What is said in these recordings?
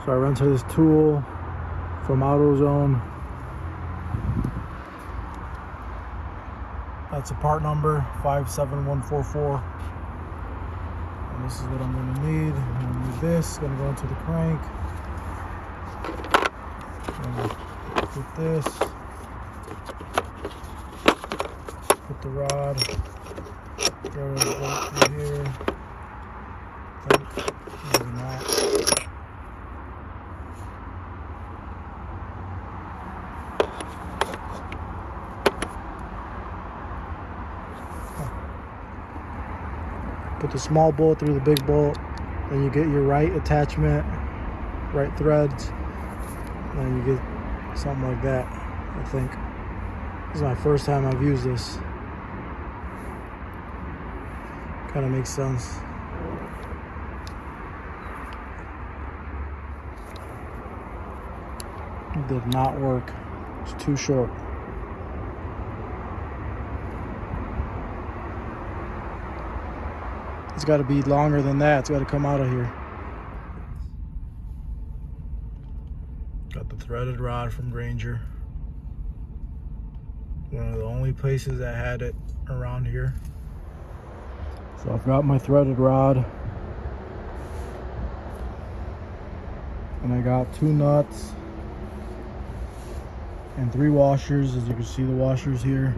So I rented this tool from AutoZone. That's a part number 57144. And this is what I'm going to need. I'm going to need this. Going to go into the crank. Put this. Put the rod. Throw it through here. Maybe not. Put the small bolt through the big bolt, then you get your right attachment, right threads, and then you get something like that. I think this is my first time I've used this. Kind of makes sense. It did not work. It's too short. It's got to be longer than that. It's got to come out of here. Got the threaded rod from Granger. One of the only places that had it around here. So I've got my threaded rod. And I got 2 nuts. And 3 washers, as you can see the washers here.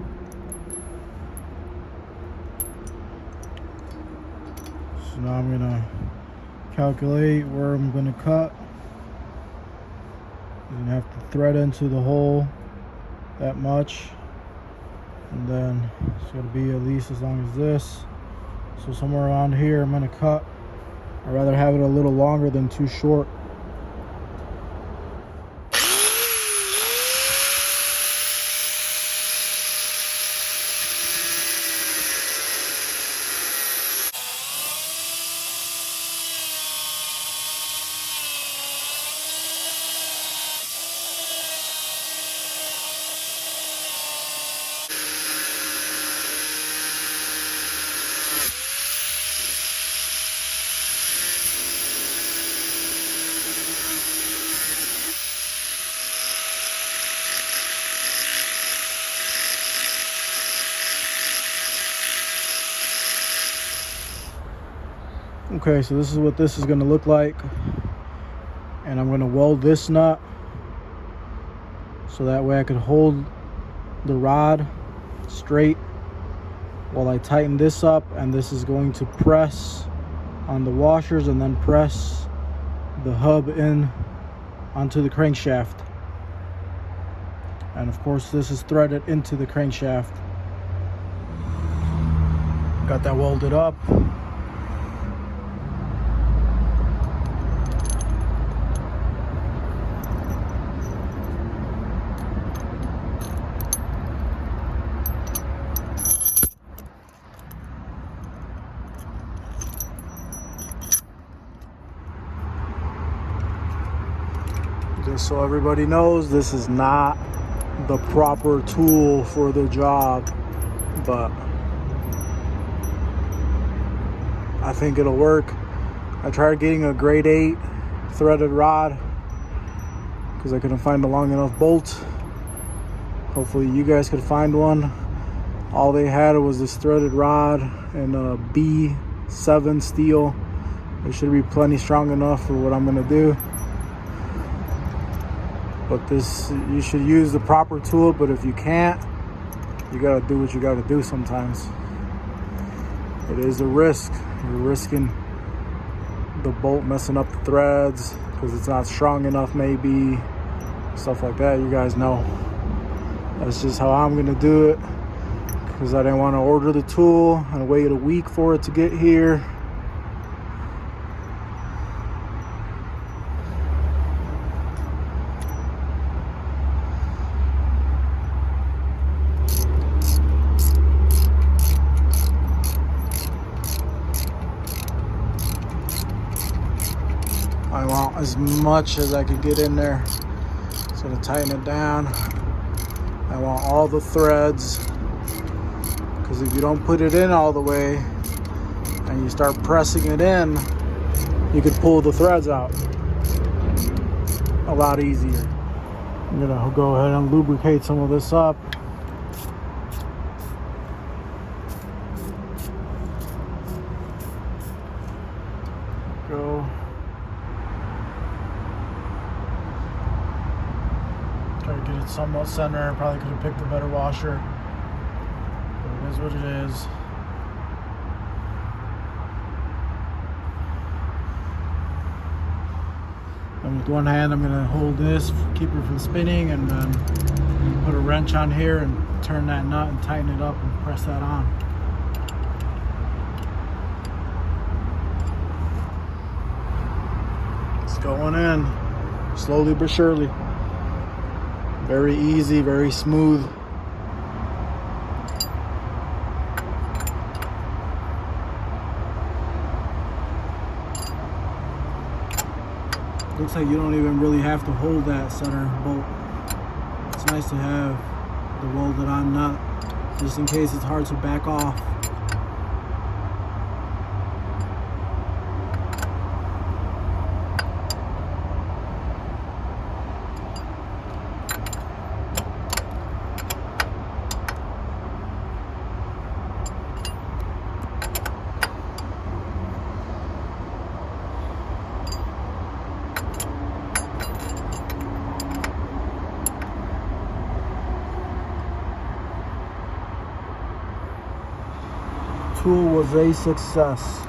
So now I'm gonna calculate where I'm gonna cut. You're gonna have to thread into the hole that much. And then it's gonna be at least as long as this. So somewhere around here I'm gonna cut. I'd rather have it a little longer than too short. Okay, so this is what this is going to look like, and I'm going to weld this nut so that way I could hold the rod straight while I tighten this up, and this is going to press on the washers and then press the hub in onto the crankshaft. And of course this is threaded into the crankshaft. Got that welded up. Just so everybody knows, this is not the proper tool for the job, but I think it'll work. I tried getting a grade 8 threaded rod because I couldn't find a long enough bolt. Hopefully you guys could find one. All they had was this threaded rod and a B7 steel. It should be plenty strong enough for what I'm gonna do. But this, you should use the proper tool, but if you can't, you gotta do what you gotta do sometimes. It is a risk. You're risking the bolt messing up the threads because it's not strong enough, maybe, stuff like that. You guys know. That's just how I'm gonna do it because I didn't want to order the tool and wait a week for it to get here. I want as much as I could get in there. Just gonna tighten it down. I want all the threads, because if you don't put it in all the way and you start pressing it in, you could pull the threads out. a lot easier. I'm gonna go ahead and lubricate some of this up. Go. Try to get it somewhat center. Probably could have picked a better washer, but it is what it is. And with one hand, I'm gonna hold this, keep it from spinning, and then put a wrench on here and turn that nut and tighten it up and press that on. It's going in, slowly but surely. Very easy, very smooth. Looks like you don't even really have to hold that center bolt. It's nice to have the welded on nut, just in case it's hard to back off. Tool was a success.